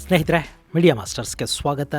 ಸ್ನೇಹಿತರೆ, ಮೀಡಿಯಾ ಮಾಸ್ಟರ್ಸ್ಗೆ ಸ್ವಾಗತ,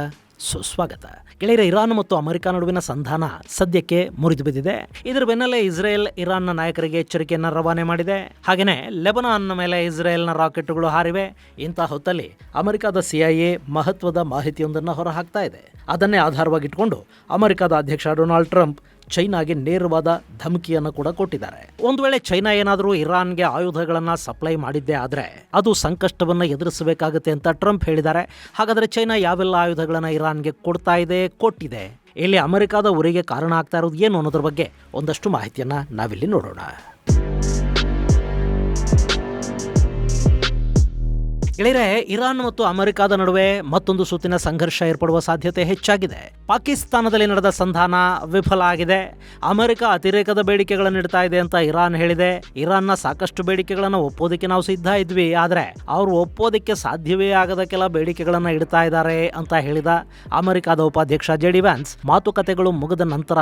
ಸುಸ್ವಾಗತ. ಗೆಳೆಯರೆ, ಇರಾನ್ ಮತ್ತು ಅಮೆರಿಕ ನಡುವಿನ ಸಂಧಾನ ಸದ್ಯಕ್ಕೆ ಮುರಿದು ಬಿದ್ದಿದೆ. ಇದರ ಬೆನ್ನಲ್ಲೇ ಇಸ್ರೇಲ್ ಇರಾನ್ನ ನಾಯಕರಿಗೆ ಎಚ್ಚರಿಕೆಯನ್ನು ರವಾನೆ ಮಾಡಿದೆ. ಹಾಗೆಯೇ ಲೆಬನಾನ್ನ ಮೇಲೆ ಇಸ್ರೇಲ್ನ ರಾಕೆಟ್ಗಳು ಹಾರಿವೆ. ಇಂಥ ಹೊತ್ತಲ್ಲಿ ಅಮೆರಿಕದ CIA ಮಹತ್ವದ ಮಾಹಿತಿಯೊಂದನ್ನು ಹೊರಹಾಕ್ತಾ ಇದೆ. ಅದನ್ನೇ ಆಧಾರವಾಗಿಟ್ಕೊಂಡು ಅಮೆರಿಕದ ಅಧ್ಯಕ್ಷ ಡೊನಾಲ್ಡ್ ಟ್ರಂಪ್ ಚೈನಾಗೆ ನೇರವಾದ ಧಮಕಿಯನ್ನು ಕೂಡ ಕೊಟ್ಟಿದ್ದಾರೆ. ಒಂದು ವೇಳೆ ಚೈನಾ ಏನಾದರೂ ಇರಾನ್ಗೆ ಆಯುಧಗಳನ್ನು ಸಪ್ಲೈ ಮಾಡಿದ್ದೇ ಆದರೆ ಅದು ಸಂಕಷ್ಟವನ್ನು ಎದುರಿಸಬೇಕಾಗುತ್ತೆ ಅಂತ ಟ್ರಂಪ್ ಹೇಳಿದ್ದಾರೆ. ಹಾಗಾದರೆ ಚೈನಾ ಯಾವೆಲ್ಲ ಆಯುಧಗಳನ್ನು ಇರಾನ್ಗೆ ಕೊಟ್ಟಿದೆ, ಇಲ್ಲಿ ಅಮೆರಿಕದ ಉರಿಗೆ ಕಾರಣ ಆಗ್ತಾ ಇರೋದು ಏನು ಅನ್ನೋದ್ರ ಬಗ್ಗೆ ಒಂದಷ್ಟು ಮಾಹಿತಿಯನ್ನು ನಾವಿಲ್ಲಿ ನೋಡೋಣ. ಗೆಳೆಯರೆ, ಇರಾನ್ ಮತ್ತು ಅಮೆರಿಕದ ನಡುವೆ ಮತ್ತೊಂದು ಸುತ್ತಿನ ಸಂಘರ್ಷ ಏರ್ಪಡುವ ಸಾಧ್ಯತೆ ಹೆಚ್ಚಾಗಿದೆ. ಪಾಕಿಸ್ತಾನದಲ್ಲಿ ನಡೆದ ಸಂಧಾನ ವಿಫಲ ಆಗಿದೆ. ಅಮೆರಿಕ ಅತಿರೇಕದ ಬೇಡಿಕೆಗಳನ್ನು ಇಡ್ತಾ ಇದೆ ಅಂತ ಇರಾನ್ ಹೇಳಿದೆ. ಇರಾನ್ನ ಸಾಕಷ್ಟು ಬೇಡಿಕೆಗಳನ್ನು ಒಪ್ಪೋದಕ್ಕೆ ನಾವು ಸಿದ್ಧ ಇದ್ವಿ, ಆದರೆ ಅವರು ಒಪ್ಪೋದಕ್ಕೆ ಸಾಧ್ಯವೇ ಆಗದ ಕೆಲ ಬೇಡಿಕೆಗಳನ್ನು ಇಡ್ತಾ ಇದ್ದಾರೆ ಅಂತ ಹೇಳಿದ ಅಮೆರಿಕದ ಉಪಾಧ್ಯಕ್ಷ JD ವ್ಯಾನ್ಸ್, ಮಾತುಕತೆಗಳು ಮುಗಿದ ನಂತರ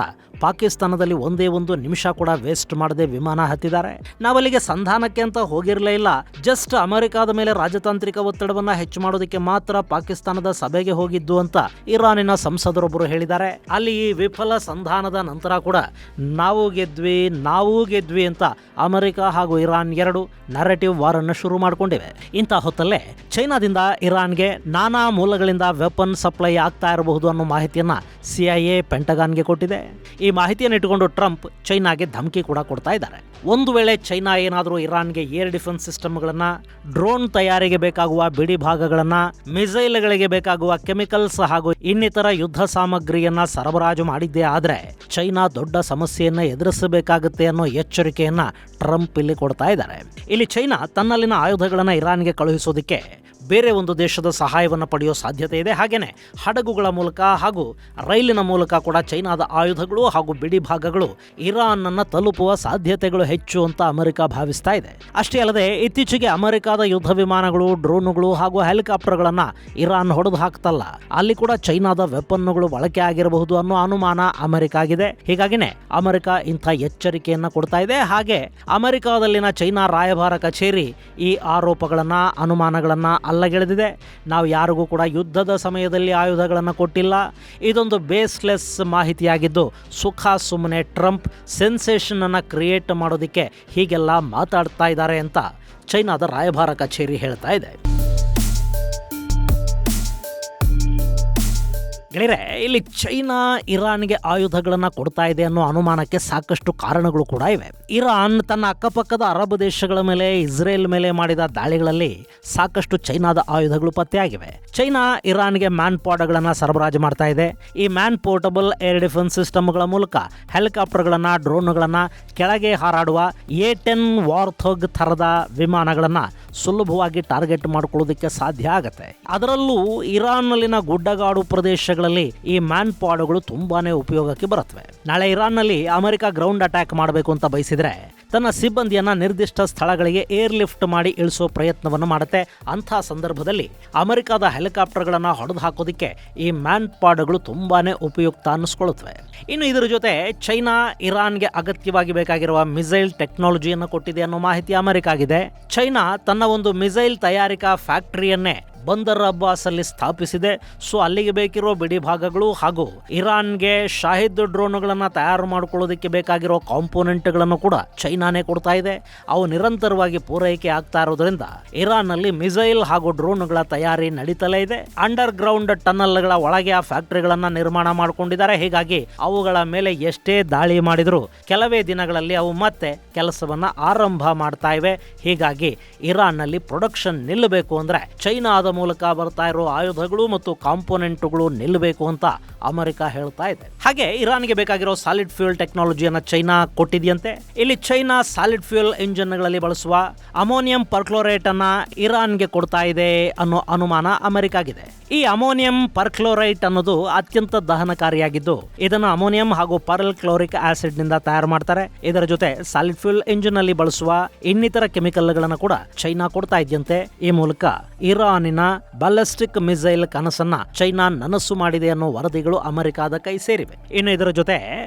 ಪಾಕಿಸ್ತಾನದಲ್ಲಿ ಒಂದೇ ಒಂದು ನಿಮಿಷ ಕೂಡ ವೇಸ್ಟ್ ಮಾಡದೆ ವಿಮಾನ ಹತ್ತಿದ್ದಾರೆ. ನಾವಲ್ಲಿಗೆ ಸಂಧಾನಕ್ಕೆ ಅಂತ ಹೋಗಿರಲೇ ಇಲ್ಲ, ಜಸ್ಟ್ ಅಮೆರಿಕದ ಮೇಲೆ ರಾಜತಾಂತ್ರಿಕ ಒತ್ತಡವನ್ನ ಹೆಚ್ಚು ಮಾಡೋದಕ್ಕೆ ಮಾತ್ರ ಪಾಕಿಸ್ತಾನದ ಸಭೆಗೆ ಹೋಗಿದ್ದು ಅಂತ ಇರಾನಿನ ಸಂಸದರೊಬ್ಬರು ಹೇಳಿದ್ದಾರೆ. ಅಲ್ಲಿ ಈ ವಿಫಲ ಸಂಧಾನದ ನಂತರ ಕೂಡ ನಾವು ಗೆದ್ವಿ ಅಂತ ಅಮೆರಿಕ ಹಾಗೂ ಇರಾನ್ ಎರಡು ನರೇಟಿವ್ ವಾರ್ ಅನ್ನು ಶುರು ಮಾಡಿಕೊಂಡಿವೆ. ಇಂಥ ಹೊತ್ತಲ್ಲೇ ಚೈನಾದಿಂದ ಇರಾನ್ಗೆ ನಾನಾ ಮೂಲಗಳಿಂದ ವೆಪನ್ ಸಪ್ಲೈ ಆಗ್ತಾ ಇರಬಹುದು ಅನ್ನೋ ಮಾಹಿತಿಯನ್ನ CIA ಪೆಂಟಗಾನ್ಗೆ ಕೊಟ್ಟಿದೆ. ಈ ಮಾಹಿತಿಯನ್ನು ಇಟ್ಟುಕೊಂಡು ಟ್ರಂಪ್ ಚೈನಾಗೆ ಧಮಕಿ ಕೂಡ ಕೊಡ್ತಾ ಇದ್ದಾರೆ. ಒಂದು ವೇಳೆ ಚೈನಾ ಏನಾದರೂ ಇರಾನ್ಗೆ ಏರ್ ಡಿಫೆನ್ಸ್ ಸಿಸ್ಟಮ್ಗಳನ್ನು, ಡ್ರೋನ್ ತಯಾರಿಗೆ ಬೇಕಾಗುವ ಬಿಡಿ ಭಾಗಗಳನ್ನು, ಮಿಸೈಲ್ಗಳಿಗೆ ಬೇಕಾಗುವ ಕೆಮಿಕಲ್ಸ್ ಹಾಗೂ ಇನ್ನಿತರ ಯುದ್ಧ ಸಾಮಗ್ರಿಯನ್ನ ಸರಬರಾಜು ಮಾಡಿದ್ದೇ ಆದರೆ ಚೈನಾ ದೊಡ್ಡ ಸಮಸ್ಯೆಯನ್ನ ಎದುರಿಸಬೇಕಾಗುತ್ತೆ ಅನ್ನೋ ಎಚ್ಚರಿಕೆಯನ್ನ ಟ್ರಂಪ್ ಇಲ್ಲಿ ಕೊಡ್ತಾ ಇದ್ದಾರೆ. ಇಲ್ಲಿ ಚೈನಾ ತನ್ನಲ್ಲಿನ ಆಯುಧಗಳನ್ನು ಇರಾನ್ಗೆ ಕಳುಹಿಸೋದಕ್ಕೆ ಬೇರೆ ಒಂದು ದೇಶದ ಸಹಾಯವನ್ನು ಪಡೆಯೋ ಸಾಧ್ಯತೆ ಇದೆ. ಹಾಗೆಯೇ ಹಡಗುಗಳ ಮೂಲಕ ಹಾಗೂ ರೈಲಿನ ಮೂಲಕ ಕೂಡ ಚೈನಾದ ಆಯುಧಗಳು ಹಾಗೂ ಬಿಡಿ ಭಾಗಗಳು ಇರಾನ್ನನ್ನು ತಲುಪುವ ಸಾಧ್ಯತೆಗಳು ಹೆಚ್ಚು ಅಂತ ಅಮೆರಿಕ ಭಾವಿಸ್ತಾ ಇದೆ. ಅಷ್ಟೇ ಅಲ್ಲದೆ ಇತ್ತೀಚೆಗೆ ಅಮೆರಿಕದ ಯುದ್ಧ ವಿಮಾನಗಳು, ಡ್ರೋನುಗಳು ಹಾಗೂ ಹೆಲಿಕಾಪ್ಟರ್ಗಳನ್ನು ಇರಾನ್ ಹೊಡೆದು ಹಾಕ್ತಲ್ಲ, ಅಲ್ಲಿ ಕೂಡ ಚೈನಾದ ವೆಪನ್ನುಗಳು ಬಳಕೆ ಆಗಿರಬಹುದು ಅನ್ನೋ ಅನುಮಾನ ಅಮೆರಿಕಾಗಿದೆ. ಹೀಗಾಗಿನೇ ಅಮೆರಿಕ ಇಂಥ ಎಚ್ಚರಿಕೆಯನ್ನು ಕೊಡ್ತಾ ಇದೆ. ಹಾಗೆ ಅಮೆರಿಕದಲ್ಲಿನ ಚೈನಾ ರಾಯಭಾರ ಕಚೇರಿ ಈ ಆರೋಪಗಳನ್ನು, ಅನುಮಾನಗಳನ್ನು ಅಲ್ಲಗೆಳೆದಿದೆ. ನಾವು ಯಾರಿಗೂ ಕೂಡ ಯುದ್ಧದ ಸಮಯದಲ್ಲಿ ಆಯುಧಗಳನ್ನು ಕೊಟ್ಟಿಲ್ಲ, ಇದೊಂದು ಬೇಸ್ಲೆಸ್ ಮಾಹಿತಿಯಾಗಿದ್ದು ಸುಮ್ಮನೆ ಟ್ರಂಪ್ ಸೆನ್ಸೇಷನ್ ಅನ್ನು ಕ್ರಿಯೇಟ್ ಮಾಡೋದಕ್ಕೆ ಹೀಗೆಲ್ಲ ಮಾತಾಡ್ತಾ ಇದ್ದಾರೆ ಅಂತ ಚೈನಾದ ರಾಯಭಾರ ಕಚೇರಿ ಹೇಳ್ತಾ ಇದೆ. ಗೆಳೆಯರೆ, ಇಲ್ಲಿ ಚೈನಾ ಇರಾನ್ಗೆ ಆಯುಧಗಳನ್ನು ಕೊಡ್ತಾ ಇದೆ ಅನ್ನೋ ಅನುಮಾನಕ್ಕೆ ಸಾಕಷ್ಟು ಕಾರಣಗಳು ಕೂಡ ಇವೆ. ಇರಾನ್ ತನ್ನ ಅಕ್ಕಪಕ್ಕದ ಅರಬ್ ದೇಶಗಳ ಮೇಲೆ, ಇಸ್ರೇಲ್ ಮೇಲೆ ಮಾಡಿದ ದಾಳಿಗಳಲ್ಲಿ ಸಾಕಷ್ಟು ಚೈನಾದ ಆಯುಧಗಳು ಪತ್ತೆಯಾಗಿವೆ. ಚೈನಾ ಇರಾನ್ಗೆ ಮ್ಯಾನ್ ಪಾಡ್ಗಳನ್ನು ಸರಬರಾಜು ಮಾಡ್ತಾ ಇದೆ. ಈ ಮ್ಯಾನ್ ಪೋರ್ಟಬಲ್ ಏರ್ ಡಿಫೆನ್ಸ್ ಸಿಸ್ಟಮ್ಗಳ ಮೂಲಕ ಹೆಲಿಕಾಪ್ಟರ್ಗಳನ್ನು, ಡ್ರೋನ್ಗಳನ್ನು, ಕೆಳಗೆ ಹಾರಾಡುವ A-10 ವಾರ್ಥೋಗ್ ಥರದ ವಿಮಾನಗಳನ್ನು ಸುಲಭವಾಗಿ ಟಾರ್ಗೆಟ್ ಮಾಡಿಕೊಳ್ಳೋದಕ್ಕೆ ಸಾಧ್ಯ ಆಗುತ್ತೆ. ಅದರಲ್ಲೂ ಇರಾನ್ನಲ್ಲಿನ ಗುಡ್ಡಗಾಡು ಪ್ರದೇಶಗಳಲ್ಲಿ ಈ ಮ್ಯಾನ್ ಪಾಡ್ಗಳು ತುಂಬಾನೇ ಉಪಯೋಗಕ್ಕೆ ಬರುತ್ತವೆ. ನಾಳೆ ಇರಾನ್ನಲ್ಲಿ ಅಮೆರಿಕ ಗ್ರೌಂಡ್ ಅಟ್ಯಾಕ್ ಮಾಡಬೇಕು ಅಂತ ಬಯಸಿದ್ರೆ ತನ್ನ ಸಿಬ್ಬಂದಿಯನ್ನ ನಿರ್ದಿಷ್ಟ ಸ್ಥಳಗಳಿಗೆ ಏರ್ ಲಿಫ್ಟ್ ಮಾಡಿ ಇಳಿಸೋ ಪ್ರಯತ್ನವನ್ನು ಮಾಡುತ್ತೆ. ಅಂಥ ಸಂದರ್ಭದಲ್ಲಿ ಅಮೆರಿಕದ ಹೆಲಿಕಾಪ್ಟರ್ಗಳನ್ನು ಹೊಡೆದು ಹಾಕೋದಕ್ಕೆ ಈ ಮ್ಯಾನ್ ಪಾಡ್ಗಳು ತುಂಬಾನೇ ಉಪಯುಕ್ತ ಅನ್ನಿಸ್ಕೊಳ್ಳುತ್ತವೆ. ಇನ್ನು ಇದರ ಜೊತೆ ಚೈನಾ ಇರಾನ್ಗೆ ಅಗತ್ಯವಾಗಿ ಬೇಕಾಗಿರುವ ಮಿಸೈಲ್ ಟೆಕ್ನಾಲಜಿಯನ್ನು ಕೊಟ್ಟಿದೆ ಅನ್ನೋ ಮಾಹಿತಿ ಅಮೆರಿಕಾಗಿದೆ. ಚೈನಾ ತನ್ನ ಒಂದು ಮಿಸೈಲ್ ತಯಾರಿಕಾ ಫ್ಯಾಕ್ಟರಿಯನ್ನೇ ಬಂದರ್ ಅಬ್ಬಾಸಲ್ಲಿ ಸ್ಥಾಪಿಸಿದೆ. ಅಲ್ಲಿಗೆ ಬೇಕಿರೋ ಬಿಡಿ ಭಾಗಗಳು ಹಾಗೂ ಇರಾನ್ಗೆ ಶಾಹಿದ್ ಡ್ರೋನ್ಗಳನ್ನು ತಯಾರು ಮಾಡಿಕೊಳ್ಳೋದಕ್ಕೆ ಬೇಕಾಗಿರೋ ಕಾಂಪೋನೆಂಟ್ಗಳನ್ನು ಕೂಡ ಚೈನಾನೇ ಕೊಡ್ತಾ ಇದೆ. ಅವು ನಿರಂತರವಾಗಿ ಪೂರೈಕೆ ಆಗ್ತಾ ಇರೋದ್ರಿಂದ ಇರಾನ್ನಲ್ಲಿ ಮಿಸೈಲ್ ಹಾಗೂ ಡ್ರೋನ್ಗಳ ತಯಾರಿ ನಡೀತಲೇ ಇದೆ. ಅಂಡರ್ ಗ್ರೌಂಡ್ ಟನಲ್ಗಳ ಒಳಗೆ ಆ ಫ್ಯಾಕ್ಟರಿಗಳನ್ನು ನಿರ್ಮಾಣ ಮಾಡಿಕೊಂಡಿದ್ದಾರೆ. ಹೀಗಾಗಿ ಅವುಗಳ ಮೇಲೆ ಎಷ್ಟೇ ದಾಳಿ ಮಾಡಿದರೂ ಕೆಲವೇ ದಿನಗಳಲ್ಲಿ ಅವು ಮತ್ತೆ ಕೆಲಸವನ್ನ ಆರಂಭ ಮಾಡ್ತಾ ಇವೆ. ಹೀಗಾಗಿ ಇರಾನ್ನಲ್ಲಿ ಪ್ರೊಡಕ್ಷನ್ ನಿಲ್ಲಬೇಕು ಅಂದ್ರೆ ಚೈನಾದ ಮೂಲಕ ಬರ್ತಾ ಇರೋ ಆಯುಧಗಳು ಮತ್ತು ಕಾಂಪೋನೆಂಟ್ಗಳು ನಿಲ್ಲಬೇಕು ಅಂತ ಅಮೆರಿಕ ಹೇಳ್ತಾ ಇದೆ. ಹಾಗೆ ಇರಾನ್ಗೆ ಬೇಕಾಗಿರೋ ಸಾಲಿಡ್ ಫ್ಯೂಯಲ್ ಟೆಕ್ನಾಲಜಿಯನ್ನು ಚೈನಾ ಕೊಟ್ಟಿದೆಯಂತೆ. ಇಲ್ಲಿ ಚೈನಾ ಸಾಲಿಡ್ ಫ್ಯೂಯಲ್ ಇಂಜಿನ್ಗಳಲ್ಲಿ ಬಳಸುವ ಅಮೋನಿಯಂ ಪರ್ಕ್ಲೋರೇಟ್ ಅನ್ನ ಇರಾನ್ಗೆ ಕೊಡ್ತಾ ಇದೆ ಅನ್ನೋ ಅನುಮಾನ ಅಮೆರಿಕಾಗಿದೆ. ಈ ಅಮೋನಿಯಂ ಪರ್ಕ್ಲೋರೈಟ್ ಅನ್ನೋದು ಅತ್ಯಂತ ದಹನಕಾರಿಯಾಗಿದ್ದು ಇದನ್ನು ಅಮೋನಿಯಂ ಹಾಗೂ ಪರ್ಲ್ ಕ್ಲೋರಿಕ್ ಆಸಿಡ್ ನಿಂದ ತಯಾರು ಮಾಡ್ತಾರೆ. ಇದರ ಜೊತೆ ಸಾಲಿಡ್ ಫ್ಯೂಯಲ್ ಇಂಜಿನ್ ಅಲ್ಲಿ ಬಳಸುವ ಇನ್ನಿತರ ಕೆಮಿಕಲ್ಗಳನ್ನು ಕೂಡ ಚೈನಾ ಕೊಡ್ತಾ ಇದೆಯಂತೆ. ಈ ಮೂಲಕ ಇರಾನಿನ ಬ್ಯಾಲಿಸ್ಟಿಕ್ ಮಿಸೈಲ್ ಕನಸನ್ನ ಚೈನಾ ನನಸು ಮಾಡಿದೆ ಅನ್ನೋ ವರದಿಗಳು ಅಮೆರಿಕಾದ ಕೈ ಸೇರಿವೆ. ಇನ್ನು ಇದರ ಜೊತೆ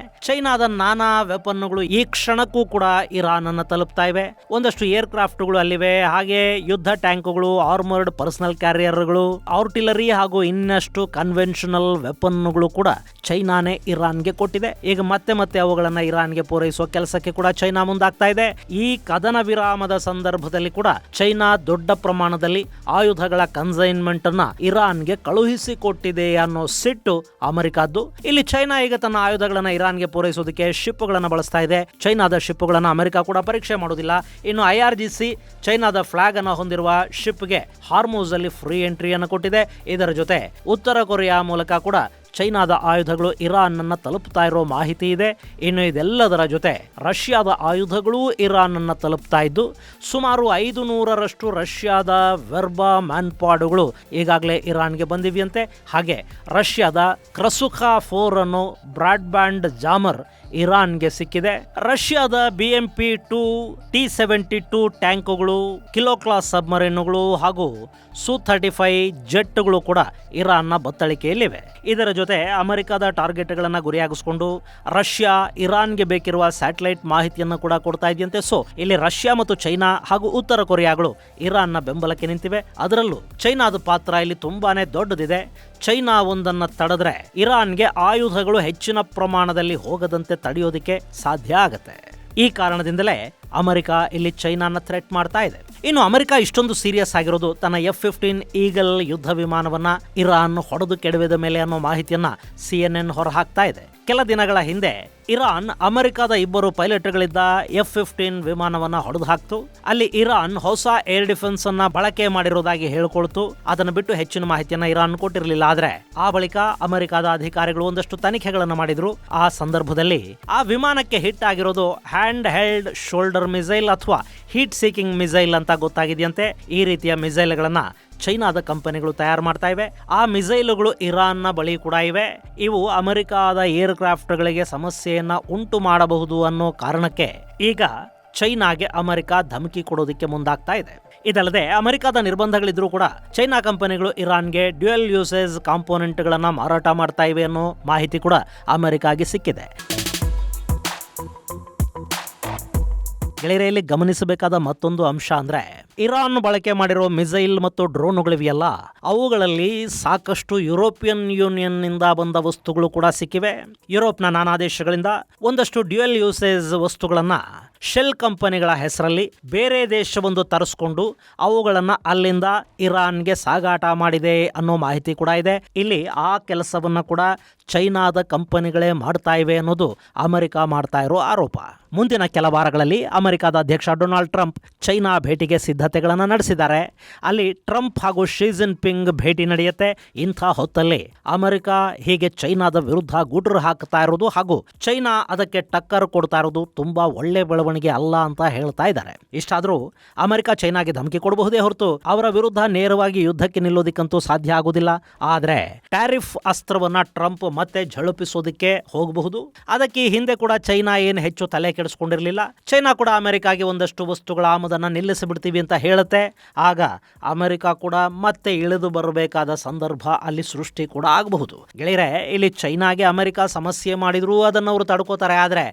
ಚೈನಾದ ನಾನಾ ವೆಪನ್ಗಳು ಈ ಕ್ಷಣಕ್ಕೂ ಕೂಡ ಇರಾನ್ ಅನ್ನು ತಲುಪ್ತಾ ಇವೆ. ಒಂದಷ್ಟು ಏರ್ಕ್ರಾಫ್ಟ್ಗಳು ಅಲ್ಲಿವೆ, ಹಾಗೆ ಯುದ್ಧ ಟ್ಯಾಂಕ್ಗಳು, ಆರ್ಮರ್ಡ್ ಪರ್ಸನಲ್ ಕ್ಯಾರಿಯರ್ಗಳು, ಆರ್ಟಿಲರಿ ಹಾಗೂ ಇನ್ನಷ್ಟು ಕನ್ವೆನ್ಷನಲ್ ವೆಪನ್ಗಳು ಕೂಡ ಚೈನಾನೇ ಇರಾನ್ಗೆ ಕೊಟ್ಟಿದೆ. ಈಗ ಮತ್ತೆ ಮತ್ತೆ ಅವುಗಳನ್ನ ಇರಾನ್ಗೆ ಪೂರೈಸುವ ಕೆಲಸಕ್ಕೆ ಕೂಡ ಚೈನಾ ಮುಂದಾಗ್ತಾ ಇದೆ. ಈ ಕದನ ವಿರಾಮದ ಸಂದರ್ಭದಲ್ಲಿ ಕೂಡ ಚೈನಾ ದೊಡ್ಡ ಪ್ರಮಾಣದಲ್ಲಿ ಆಯುಧಗಳ ಕನ್ಸೈನ್ಮೆಂಟ್ ಅನ್ನ ಇರಾನ್ಗೆ ಕಳುಹಿಸಿಕೊಟ್ಟಿದೆ ಅನ್ನೋ ಸಿಟ್ಟು ಅಮೆರಿಕದ್ದು. ಇಲ್ಲಿ ಚೈನಾ ಈಗ ತನ್ನ ಆಯುಧಗಳನ್ನ ಇರಾನ್ಗೆ ಪೂರೈಸೋದಕ್ಕೆ ಶಿಪ್ಗಳನ್ನ ಬಳಸ್ತಾ ಇದೆ. ಚೈನಾದ ಶಿಪ್ಗಳನ್ನ ಅಮೆರಿಕ ಕೂಡ ಪರೀಕ್ಷೆ ಮಾಡೋದಿಲ್ಲ. ಇನ್ನು IRGC ಚೈನಾದ ಫ್ಲಾಗ್ ಅನ್ನು ಹೊಂದಿರುವ ಶಿಪ್ಗೆ ಹಾರ್ಮೂಸ್ ಅಲ್ಲಿ ಫ್ರೀ ಎಂಟ್ರಿಯನ್ನು ಕೊಟ್ಟಿದೆ. ಇದರ ಜೊತೆ ಉತ್ತರ ಕೊರಿಯಾ ಮೂಲಕ ಕೂಡ ಚೈನಾದ ಆಯುಧಗಳು ಇರಾನ್ ಅನ್ನ ತಲುಪ್ತಾ ಇರೋ ಮಾಹಿತಿ ಇದೆ. ಇನ್ನು ಇದೆಲ್ಲದರ ಜೊತೆ ರಷ್ಯಾದ ಆಯುಧಗಳು ಇರಾನ್ ಅನ್ನ ತಲುಪ್ತಾ ಇದ್ದು ಸುಮಾರು 500ರಷ್ಟು ರಷ್ಯಾದ ವೆರ್ಬಾ ಮ್ಯಾನ್ಪಾಡುಗಳು ಈಗಾಗಲೇ ಇರಾನ್ಗೆ ಬಂದಿವೆಯಂತೆ. ಹಾಗೆ ರಷ್ಯಾದ ಕ್ರಸುಖಾ 4 ಅನ್ನೋ ಬ್ರಾಡ್ಬ್ಯಾಂಡ್ ಜಾಮರ್ ಇರಾನ್ಗೆ ಸಿಕ್ಕಿದೆ. ರಷ್ಯಾದ BMP-2 T-72 ಟ್ಯಾಂಕುಗಳು, ಕಿಲೋ ಕ್ಲಾಸ್ ಸಬ್ಮರೀನುಗಳು ಹಾಗೂ Su-35 ಜೆಟ್ಗಳು ಕೂಡ ಇರಾನ್ನ ಬತ್ತಳಿಕೆಯಲ್ಲಿವೆ. ಇದರ ಜೊತೆ ಅಮೆರಿಕದ ಟಾರ್ಗೆಟ್ಗಳನ್ನು ಗುರಿಯಾಗಿಸಿಕೊಂಡು ರಷ್ಯಾ ಇರಾನ್ಗೆ ಬೇಕಿರುವ ಸ್ಯಾಟಲೈಟ್ ಮಾಹಿತಿಯನ್ನು ಕೂಡ ಕೊಡ್ತಾ ಇದೆಯಂತೆ. ಸೊ ಇಲ್ಲಿ ರಷ್ಯಾ ಮತ್ತು ಚೈನಾ ಹಾಗೂ ಉತ್ತರ ಕೊರಿಯಾಗಳು ಇರಾನ್ನ ಬೆಂಬಲಕ್ಕೆ ನಿಂತಿವೆ. ಅದರಲ್ಲೂ ಚೈನಾದ ಪಾತ್ರ ಇಲ್ಲಿ ತುಂಬಾನೇ ದೊಡ್ಡದಿದೆ. ಚೈನಾ ಒಂದನ್ನು ತಡೆದ್ರೆ ಇರಾನ್ಗೆ ಆಯುಧಗಳು ಹೆಚ್ಚಿನ ಪ್ರಮಾಣದಲ್ಲಿ ಹೋಗದಂತೆ ತಡೆಯೋದಕ್ಕೆ ಸಾಧ್ಯ ಆಗತ್ತೆ. ಈ ಕಾರಣದಿಂದಲೇ ಅಮೆರಿಕ ಇಲ್ಲಿ ಚೈನಾನ ಥ್ರೆಟ್ ಮಾಡ್ತಾ ಇದೆ. ಇನ್ನು ಅಮೆರಿಕ ಇಷ್ಟೊಂದು ಸೀರಿಯಸ್ ಆಗಿರೋದು ತನ್ನ F-15 ಈಗಲ್ ಯುದ್ಧ ವಿಮಾನವನ್ನ ಇರಾನ್ ಹೊಡೆದು ಕೆಡವಿದ ಮೇಲೆ ಅನ್ನೋ ಮಾಹಿತಿಯನ್ನ CNN ಹೊರಹಾಕ್ತಾ ಇದೆ. ಕೆಲ ದಿನಗಳ ಹಿಂದೆ ಇರಾನ್ ಅಮೆರಿಕದ 2 ಪೈಲಟ್ಗಳಿದ್ದ F-15 ವಿಮಾನವನ್ನ ಹೊಡೆದು ಹಾಕ್ತು. ಅಲ್ಲಿ ಇರಾನ್ ಹೊಸ ಏರ್ ಡಿಫೆನ್ಸ್ ಅನ್ನ ಬಳಕೆ ಮಾಡಿರೋದಾಗಿ ಹೇಳಿಕೊಳ್ತು. ಅದನ್ನು ಬಿಟ್ಟು ಹೆಚ್ಚಿನ ಮಾಹಿತಿಯನ್ನ ಇರಾನ್ ಕೊಟ್ಟಿರಲಿಲ್ಲ. ಆದ್ರೆ ಆ ಬಳಿಕ ಅಮೆರಿಕದ ಅಧಿಕಾರಿಗಳು ಒಂದಷ್ಟು ತನಿಖೆಗಳನ್ನು ಮಾಡಿದ್ರು. ಆ ಸಂದರ್ಭದಲ್ಲಿ ಆ ವಿಮಾನಕ್ಕೆ ಹಿಟ್ ಆಗಿರೋದು ಹ್ಯಾಂಡ್ ಹೆಲ್ಡ್ ಶೋಲ್ಡರ್ ಮಿಸೈಲ್ ಅಥವಾ ಹೀಟ್ ಸೀಕಿಂಗ್ ಮಿಸೈಲ್ ಅಂತ ಗೊತ್ತಾಗಿದೆಯಂತೆ. ಈ ರೀತಿಯ ಮಿಸೈಲ್ಗಳನ್ನ ಚೈನಾದ ಕಂಪನಿಗಳು ತಯಾರು ಮಾಡ್ತಾ ಇವೆ. ಆ ಮಿಸೈಲುಗಳು ಇರಾನ್ನ ಬಳಿ ಕೂಡ ಇವೆ. ಇವು ಅಮೆರಿಕದ ಏರ್ಕ್ರಾಫ್ಟ್ಗಳಿಗೆ ಸಮಸ್ಯೆಯನ್ನ ಉಂಟು ಮಾಡಬಹುದು ಅನ್ನೋ ಕಾರಣಕ್ಕೆ ಈಗ ಚೈನಾಗೆ ಅಮೆರಿಕ ಧಮಕಿ ಕೊಡೋದಕ್ಕೆ ಮುಂದಾಗ್ತಾ ಇದೆ. ಇದಲ್ಲದೆ ಅಮೆರಿಕದ ನಿರ್ಬಂಧಗಳಿದ್ರೂ ಕೂಡ ಚೈನಾ ಕಂಪನಿಗಳು ಇರಾನ್ಗೆ ಡ್ಯುಯಲ್ ಯೂಸೇಜ್ ಕಾಂಪೋನೆಂಟ್ಗಳನ್ನ ಮಾರಾಟ ಮಾಡ್ತಾ ಇವೆ ಅನ್ನೋ ಮಾಹಿತಿ ಕೂಡ ಅಮೆರಿಕಾಗೆ ಸಿಕ್ಕಿದೆ. ಗೆಳೆಯರಲ್ಲಿ ಗಮನಿಸಬೇಕಾದ ಮತ್ತೊಂದು ಅಂಶ ಅಂದ್ರೆ ಇರಾನ್ ಬಳಕೆ ಮಾಡಿರೋ ಮಿಸೈಲ್ ಮತ್ತು ಡ್ರೋನ್ಗಳಿವೆಯಲ್ಲ, ಅವುಗಳಲ್ಲಿ ಸಾಕಷ್ಟು ಯುರೋಪಿಯನ್ ಯೂನಿಯನ್ ನಿಂದ ಬಂದ ವಸ್ತುಗಳು ಕೂಡ ಸಿಕ್ಕಿವೆ. ಯುರೋಪ್ನ ನಾನಾ ದೇಶಗಳಿಂದ ಒಂದಷ್ಟು ಡ್ಯುಯಲ್ ಯೂಸೇಜ್ ವಸ್ತುಗಳನ್ನ ಶೆಲ್ ಕಂಪನಿಗಳ ಹೆಸರಲ್ಲಿ ಬೇರೆ ದೇಶವೊಂದು ತರಿಸ್ಕೊಂಡು ಅವುಗಳನ್ನ ಅಲ್ಲಿಂದ ಇರಾನ್ಗೆ ಸಾಗಾಟ ಮಾಡಿದೆ ಅನ್ನೋ ಮಾಹಿತಿ ಕೂಡ ಇದೆ. ಇಲ್ಲಿ ಆ ಕೆಲಸವನ್ನ ಕೂಡ ಚೈನಾದ ಕಂಪನಿಗಳೇ ಮಾಡ್ತಾ ಇವೆ ಅನ್ನೋದು ಅಮೆರಿಕ ಮಾಡ್ತಾ ಇರೋ ಆರೋಪ. ಮುಂದಿನ ಕೆಲ ವಾರಗಳಲ್ಲಿ ಅಮೆರಿಕದ ಅಧ್ಯಕ್ಷ ಡೊನಾಲ್ಡ್ ಟ್ರಂಪ್ ಚೈನಾ ಭೇಟಿಗೆ ಸಿದ್ಧತೆಗಳನ್ನು ನಡೆಸಿದ್ದಾರೆ. ಅಲ್ಲಿ ಟ್ರಂಪ್ ಹಾಗೂ ಶಿ ಜಿನ್ಪಿಂಗ್ ಭೇಟಿ ನಡೆಯುತ್ತೆ. ಇಂಥ ಹೊತ್ತಲ್ಲಿ ಅಮೆರಿಕ ಹೀಗೆ ಚೈನಾದ ವಿರುದ್ಧ ಗುಡ್ರು ಹಾಕ್ತಾ ಇರೋದು ಹಾಗೂ ಚೈನಾ ಅದಕ್ಕೆ ಟಕ್ಕರ್ ಕೊಡ್ತಾ ಇರೋದು ತುಂಬಾ ಒಳ್ಳೆ ಬೆಳವಣಿಗೆ ಅಲ್ಲ ಅಂತ ಹೇಳ್ತಾ ಇದ್ದಾರೆ. ಇಷ್ಟಾದ್ರೂ ಅಮೆರಿಕ ಚೈನಾಗೆ ಧಮಕಿ ಕೊಡಬಹುದೇ ಹೊರತು ಅವರ ವಿರುದ್ಧ ನೇರವಾಗಿ ಯುದ್ಧಕ್ಕೆ ನಿಲ್ಲೋದಿಕ್ಕಂತೂ ಸಾಧ್ಯ ಆಗೋದಿಲ್ಲ. ಆದ್ರೆ ಟ್ಯಾರಿಫ್ ಅಸ್ತ್ರವನ್ನ ಟ್ರಂಪ್ ಮತ್ತೆ ಝಳಪಿಸೋದಕ್ಕೆ ಹೋಗಬಹುದು. ಅದಕ್ಕೆ ಹಿಂದೆ ಕೂಡ ಚೈನಾ ಏನು ಹೆಚ್ಚು ತಲೆ ಕೆಡಿಸ್ಕೊಂಡಿರಲಿಲ್ಲ. ಚೈನಾ ಕೂಡ ಅಮೆರಿಕಾಗೆ ಒಂದಷ್ಟು ವಸ್ತುಗಳ ಆಮದನ್ನ ನಿಲ್ಲಿಸಿಬಿಡ್ತೀವಿ ಅಂತ ಹೇಳುತ್ತೆ. ಆಗ ಅಮೆರಿಕ ಕೂಡ ಮತ್ತೆ ಇಳಿದು ಬರಬೇಕಾದ ಸಂದರ್ಭ ಅಲ್ಲಿ ಸೃಷ್ಟಿ ಕೂಡ ಆಗಬಹುದು. ಗೆಳೆಯರೆ, ಇಲ್ಲಿ ಚೈನಾಗೆ ಅಮೆರಿಕ ಸಮಸ್ಯೆ ಮಾಡಿದ್ರು ಅದನ್ನು ಅವರು ತಡ್ಕೋತಾರೆ. ಆದ್ರೆ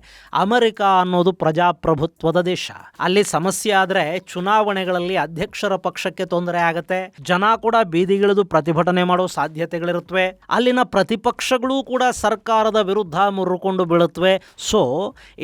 ಅಮೆರಿಕ ಅನ್ನೋದು ಪ್ರಜಾಪ್ರಭುತ್ವದ ದೇಶ. ಅಲ್ಲಿ ಸಮಸ್ಯೆ ಆದ್ರೆ ಚುನಾವಣೆಗಳಲ್ಲಿ ಅಧ್ಯಕ್ಷರ ಪಕ್ಷಕ್ಕೆ ತೊಂದರೆ ಆಗತ್ತೆ. ಜನ ಕೂಡ ಬೀದಿಗಿಳಿದು ಪ್ರತಿಭಟನೆ ಮಾಡೋ ಸಾಧ್ಯತೆಗಳಿರುತ್ತವೆ. ಅಲ್ಲಿನ ಪ್ರತಿಪಕ್ಷಗಳು ಕೂಡ ಸರ್ಕಾರದ ವಿರುದ್ಧ ಮುರುಕೊಂಡು ಬೀಳುತ್ತವೆ. ಸೊ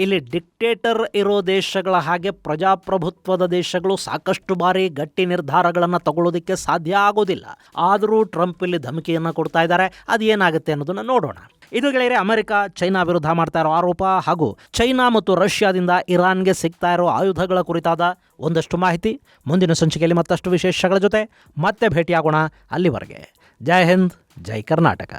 ಇಲ್ಲಿ ಡಿಕ್ಟೇಟರ್ ಇರೋ ದೇಶಗಳ ಹಾಗೆ ಪ್ರಜಾಪ್ರಭುತ್ವದ ದೇಶಗಳು ಸಾಕಷ್ಟು ಬಾರಿ ಗಟ್ಟಿ ನಿರ್ಧಾರಗಳನ್ನು ತಗೊಳ್ಳೋದಕ್ಕೆ ಸಾಧ್ಯ ಆಗೋದಿಲ್ಲ. ಆದರೂ ಟ್ರಂಪ್ ಇಲ್ಲಿ ಧಮಕಿಯನ್ನು ಕೊಡ್ತಾ ಇದ್ದಾರೆ. ಅದೇನಾಗುತ್ತೆ ಅನ್ನೋದನ್ನ ನೋಡೋಣ. ಇದು ಗೆಳೆಯರೆ, ಅಮೆರಿಕ ಚೈನಾ ವಿರುದ್ಧ ಮಾಡ್ತಾ ಇರೋ ಆರೋಪ ಹಾಗೂ ಚೈನಾ ಮತ್ತು ರಷ್ಯಾದಿಂದ ಇರಾನ್ಗೆ ಸಿಗ್ತಾ ಇರೋ ಆಯುಧಗಳ ಕುರಿತಾದ ಒಂದಷ್ಟು ಮಾಹಿತಿ. ಮುಂದಿನ ಸಂಚಿಕೆಯಲ್ಲಿ ಮತ್ತಷ್ಟು ವಿಶೇಷಗಳ ಜೊತೆ ಮತ್ತೆ ಭೇಟಿಯಾಗೋಣ. ಅಲ್ಲಿವರೆಗೆ ಜೈ ಹಿಂದ್, ಜೈ ಕರ್ನಾಟಕ.